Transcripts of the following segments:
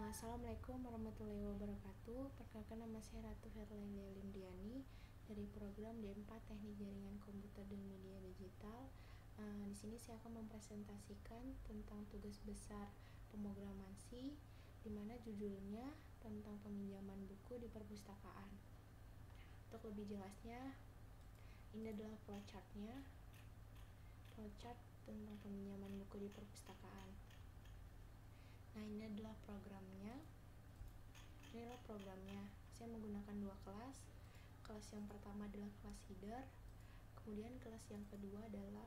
Assalamualaikum warahmatullahi wabarakatuh. Perkenalkan, nama saya Ratu Herlindia Lindiani dari program D4 Teknik Jaringan Komputer dan Media Digital. Di sini saya akan mempresentasikan tentang tugas besar pemrograman C, di mana judulnya tentang peminjaman buku di perpustakaan. Untuk lebih jelasnya, ini adalah flowchart-nya, flowchart tentang peminjaman buku di perpustakaan. Nah, ini adalah programnya. Saya menggunakan dua kelas. Kelas yang pertama adalah kelas header, kemudian kelas yang kedua adalah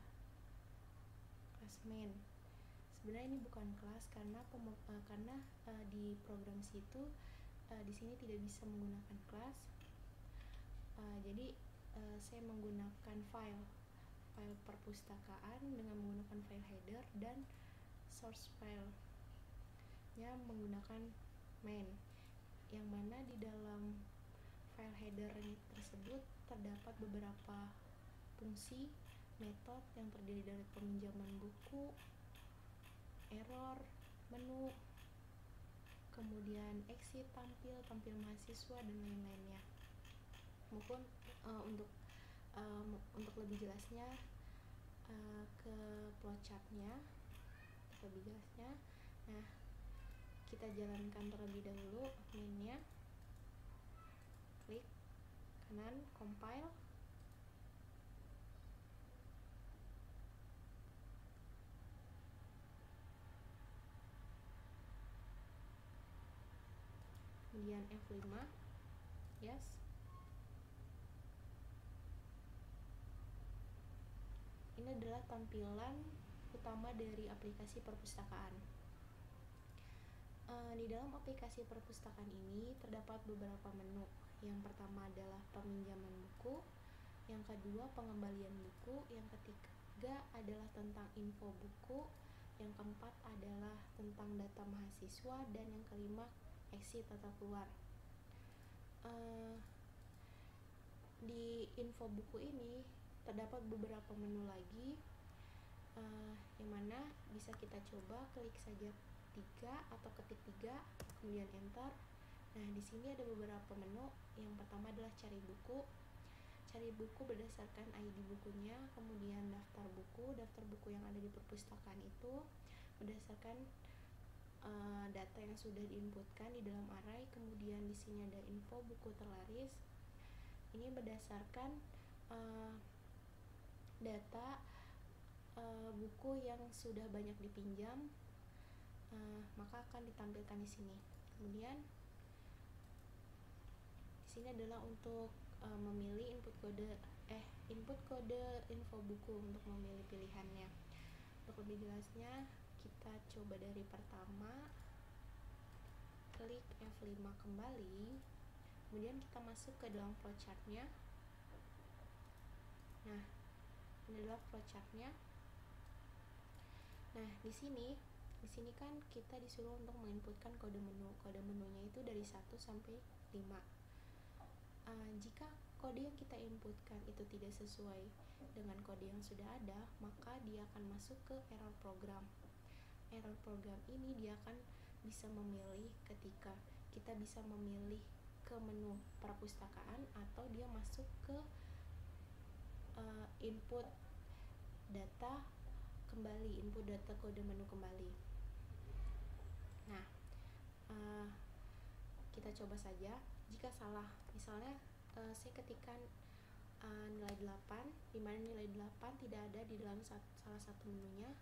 kelas main. Sebenarnya ini bukan kelas karena di program situ di sini tidak bisa menggunakan kelas. Jadi saya menggunakan file perpustakaan dengan menggunakan file header dan source file menggunakan main, yang mana di dalam file header tersebut terdapat beberapa fungsi metode yang terdiri dari peminjaman buku, error, menu, kemudian exit, tampil mahasiswa, dan lain-lainnya. Maupun untuk lebih jelasnya ke flowchart-nya lebih jelasnya. Nah, kita jalankan terlebih dahulu mainnya. Klik kanan, compile. Kemudian F5, yes. Ini adalah tampilan utama dari aplikasi perpustakaan. Di dalam aplikasi perpustakaan ini terdapat beberapa menu. Yang pertama adalah peminjaman buku, yang kedua pengembalian buku, yang ketiga adalah tentang info buku, yang keempat adalah tentang data mahasiswa, dan yang kelima exit atau keluar. Di info buku ini terdapat beberapa menu lagi, yang mana bisa kita coba klik saja 3 atau ketik 3, kemudian enter. Nah, di sini ada beberapa menu. Yang pertama adalah cari buku. Cari buku berdasarkan ID bukunya, kemudian daftar buku yang ada di perpustakaan itu berdasarkan data yang sudah diinputkan di dalam array. Kemudian di sini ada info buku terlaris. Ini berdasarkan data buku yang sudah banyak dipinjam, maka akan ditampilkan di sini. Kemudian di sini adalah untuk memilih input kode info buku untuk memilih pilihannya. Untuk lebih jelasnya, kita coba dari pertama, klik F5 kembali, kemudian kita masuk ke dalam flowchart-nya. Nah, ini adalah flowchart-nya. Nah, di sini kan kita disuruh untuk menginputkan kode menu. Kode menunya itu dari 1 sampai 5. Jika kode yang kita inputkan itu tidak sesuai dengan kode yang sudah ada, maka dia akan masuk ke error program. Error program ini dia akan bisa memilih ketika kita bisa memilih ke menu perpustakaan atau dia masuk ke input data kembali, input data kode menu kembali. Nah, kita coba saja. Jika salah, misalnya saya ketikkan nilai 8, di mana nilai 8 tidak ada di dalam salah satu menunya,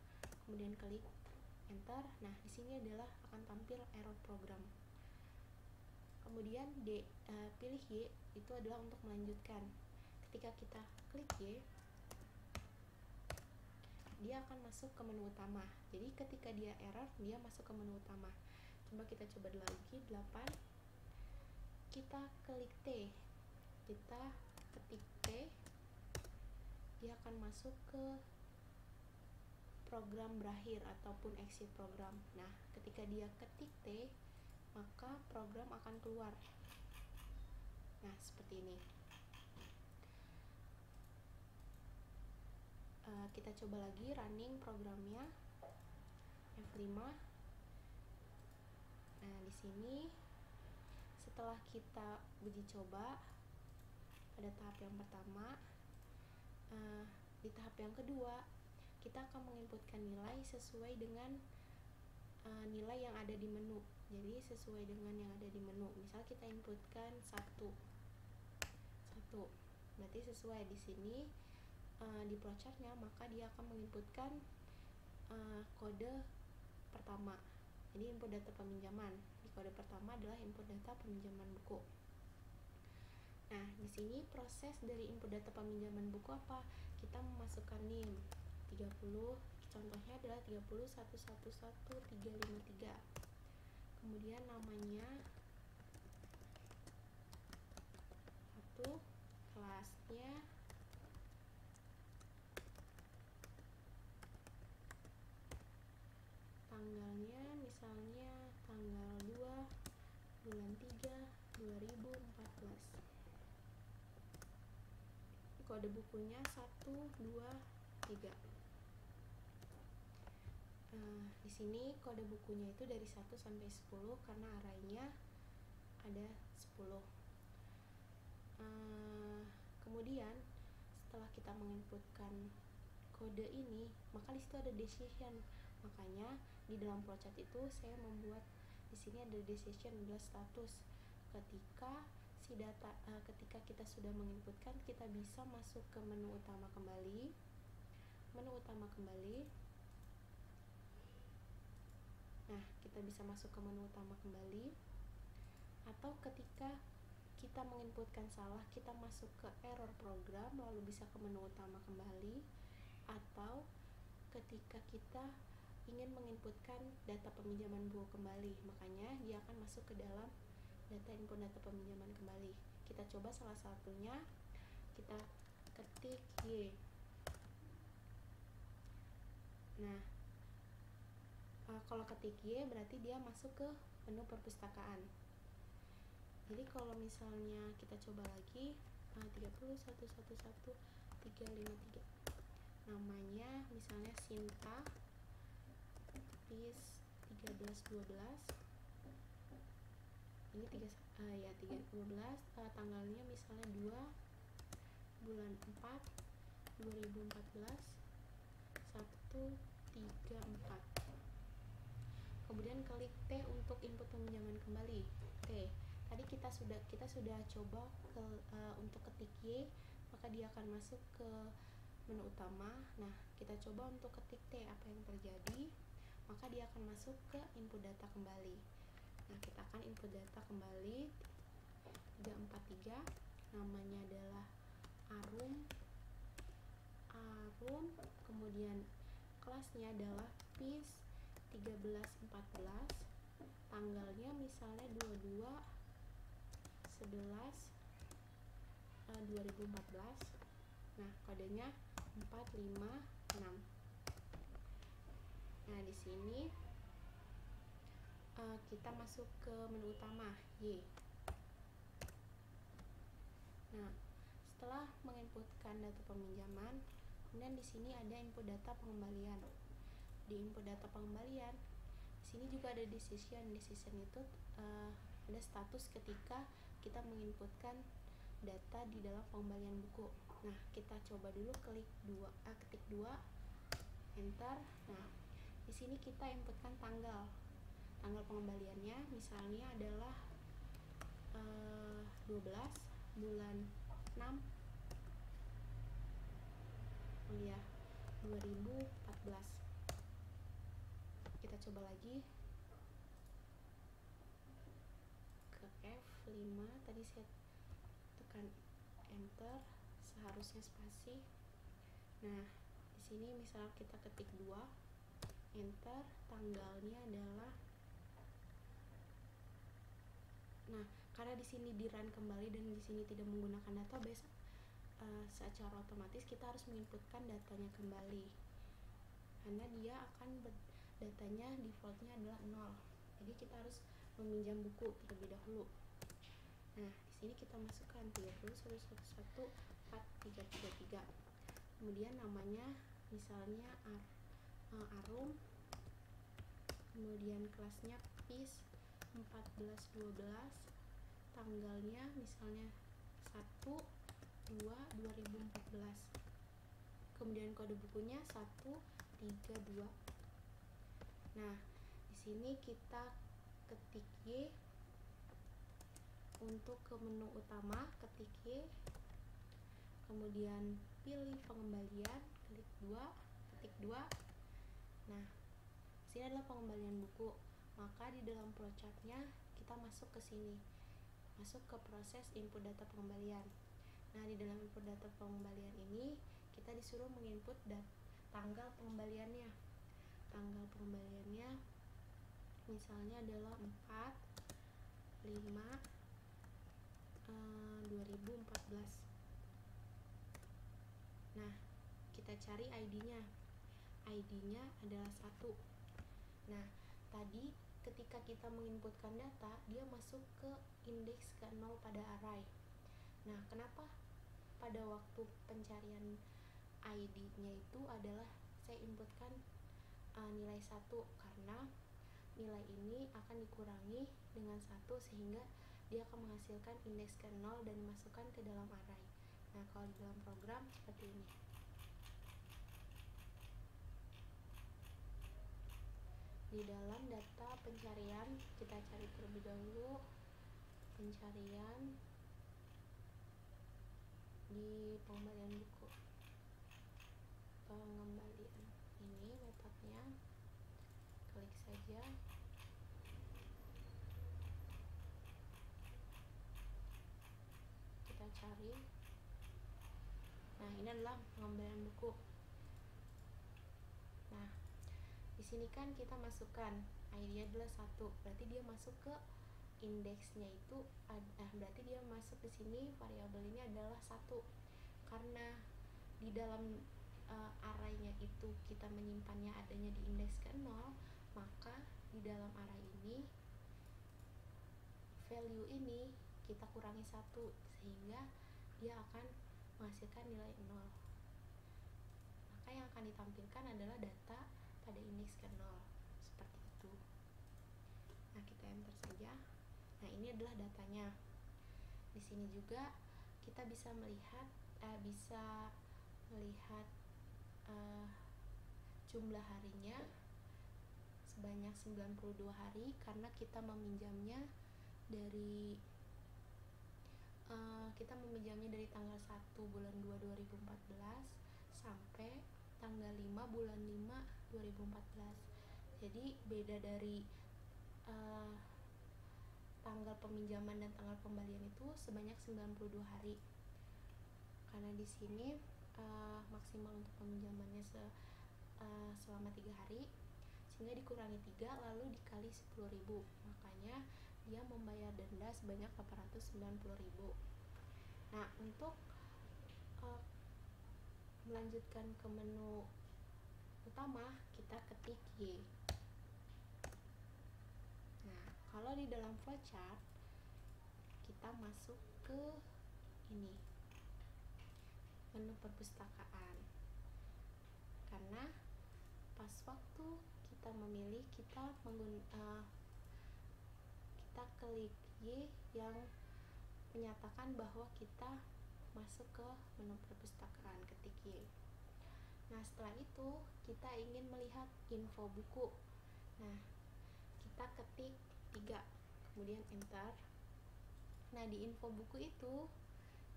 kemudian klik enter. Nah, di sini adalah akan tampil error program. Kemudian pilih Y, itu adalah untuk melanjutkan. Ketika kita klik Y, dia akan masuk ke menu utama. Jadi ketika dia error, dia masuk ke menu utama. Kita coba lagi 8. Kita klik T. Kita ketik T, dia akan masuk ke program berakhir ataupun exit program. Nah, ketika dia ketik T, maka program akan keluar. Nah, seperti ini. Kita coba lagi running programnya, F5. Nah, di sini setelah kita uji coba pada tahap yang pertama, di tahap yang kedua kita akan menginputkan nilai sesuai dengan nilai yang ada di menu. Jadi sesuai dengan yang ada di menu. Misal kita inputkan 1, berarti sesuai di sini di flowchartnya, maka dia akan menginputkan kode pertama. Jadi input data peminjaman. Di kode pertama adalah input data peminjaman buku. Nah, di sini proses dari input data peminjaman buku apa? Kita memasukkan NIM 30, contohnya adalah 301111353. Kemudian namanya 1, kelasnya tanggalnya misalnya tanggal 2 bulan 3 2014. Kode bukunya 1, 2, 3. Di sini kode bukunya itu dari 1 sampai 10 karena arraynya ada 10. Kemudian setelah kita menginputkan kode ini, maka di situ ada decision. Makanya di dalam flowchart itu saya membuat di sini ada decision adalah status. Ketika kita sudah menginputkan, kita bisa masuk ke menu utama kembali. Nah, kita bisa masuk ke menu utama kembali. Atau ketika kita menginputkan salah, kita masuk ke error program lalu bisa ke menu utama kembali. Atau ketika kita ingin menginputkan data peminjaman buku kembali, makanya dia akan masuk ke dalam data input data peminjaman kembali. Kita coba salah satunya, kita ketik Y. Nah, kalau ketik Y berarti dia masuk ke menu perpustakaan. Jadi kalau misalnya kita coba lagi 301111353, namanya misalnya Sinta PIS 1312, ini 1312, tanggalnya misalnya 2 bulan 4 2014 134. Kemudian klik T untuk input peminjaman kembali. T. Tadi kita sudah coba untuk ketik Y, maka dia akan masuk ke menu utama. Nah, kita coba untuk ketik T, apa yang terjadi? Maka dia akan masuk ke input data kembali. Nah, kita akan input data kembali 343, namanya adalah Arum, kemudian kelasnya adalah PIS 1314, tanggalnya misalnya 22/11/2014. Nah, kodenya 456. Nah, di sini kita masuk ke menu utama Y. Nah, setelah menginputkan data peminjaman, kemudian di sini ada input data pengembalian. Di input data pengembalian, di sini juga ada decision. Decision itu ada status ketika kita menginputkan data di dalam pengembalian buku. Nah, kita coba dulu ketik 2, enter. Nah, di sini kita inputkan tanggal pengembaliannya misalnya adalah 12 bulan 6 2014. Kita coba lagi ke F5, tadi saya tekan enter, seharusnya spasi. Nah, di sini misal kita ketik 2, enter, tanggalnya adalah, nah karena di sini di run kembali dan di sini tidak menggunakan database, secara otomatis kita harus menginputkan datanya kembali karena dia akan datanya defaultnya adalah 0. Jadi kita harus meminjam buku terlebih dahulu. Nah, di sini kita masukkan 301114333. Kemudian namanya misalnya Arum, kemudian kelasnya PIS 14/12, tanggalnya misalnya 1/2/2014. Kemudian kode bukunya 132. Nah, di sini kita ketik Y. Untuk ke menu utama, ketik Y. Kemudian pilih pengembalian, klik 2, ketik 2. Nah, sini adalah pengembalian buku. Maka di dalam flowchart-nya kita masuk ke sini. Masuk ke proses input data pengembalian. Nah, di dalam input data pengembalian ini kita disuruh menginput tanggal pengembaliannya. Tanggal pengembaliannya misalnya adalah 4/5/2014. Nah, kita cari ID-nya. ID-nya adalah 1. Nah, tadi ketika kita menginputkan data, dia masuk ke indeks ke 0 pada array. Nah, kenapa pada waktu pencarian ID-nya itu adalah saya inputkan nilai 1, karena nilai ini akan dikurangi dengan 1 sehingga dia akan menghasilkan indeks ke 0 dan dimasukkan ke dalam array. Nah, kalau di dalam program seperti ini. Di dalam data pencarian kita cari terlebih dahulu pencarian di pengembalian buku. Pengembalian ini metodenya, klik saja. Kita cari. Nah, ini adalah pengembalian buku. Nah, di sini kan kita masukkan ID-nya adalah 1, berarti dia masuk ke indeksnya itu berarti dia masuk ke sini, variabel ini adalah 1. Karena di dalam array-nya itu kita menyimpannya adanya di indeks ke 0, maka di dalam array ini value ini kita kurangi 1 sehingga dia akan menghasilkan nilai 0. Maka yang akan ditampilkan adalah data pada indeks ke 0 seperti itu. Nah, kita enter saja. Nah, ini adalah datanya. Di sini juga kita bisa melihat jumlah harinya sebanyak 92 hari karena kita meminjamnya dari tanggal 1 bulan 2 2014 sampai tanggal 5 bulan 5 2014. Jadi beda dari tanggal peminjaman dan tanggal pembalian itu sebanyak 92 hari. Karena di sini maksimal untuk peminjamannya selama 3 hari, sehingga dikurangi 3 lalu dikali 10.000. Makanya dia membayar denda sebanyak 890.000. Nah, untuk melanjutkan ke menu utama, kita ketik Y. Nah, kalau di dalam flowchart kita masuk ke ini, menu perpustakaan. Karena pas waktu kita memilih, kita klik Y yang menyatakan bahwa kita masuk ke menu perpustakaan, ketik Y. Nah, setelah itu kita ingin melihat info buku. Nah, kita ketik 3, kemudian enter. Nah, di info buku itu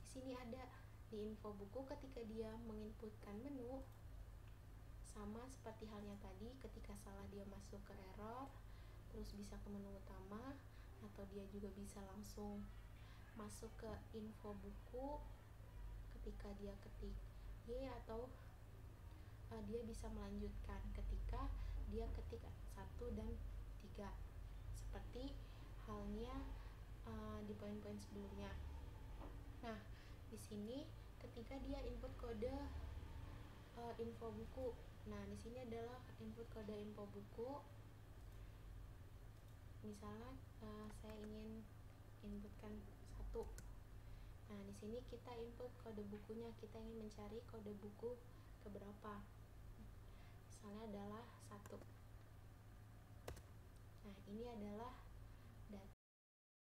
di sini ada di info buku ketika dia menginputkan menu, sama seperti halnya tadi, ketika salah dia masuk ke error, terus bisa ke menu utama, atau dia juga bisa langsung masuk ke info buku ketika dia ketik Y, atau dia bisa melanjutkan ketika dia ketik 1 dan 3 seperti halnya di poin-poin sebelumnya. Nah, di sini ketika dia input kode info buku. Nah, di sini adalah input kode info buku. Misalnya saya ingin inputkan 1. Nah, di sini kita input kode bukunya, kita ingin mencari kode buku keberapa. Misalnya adalah 1. Nah, ini adalah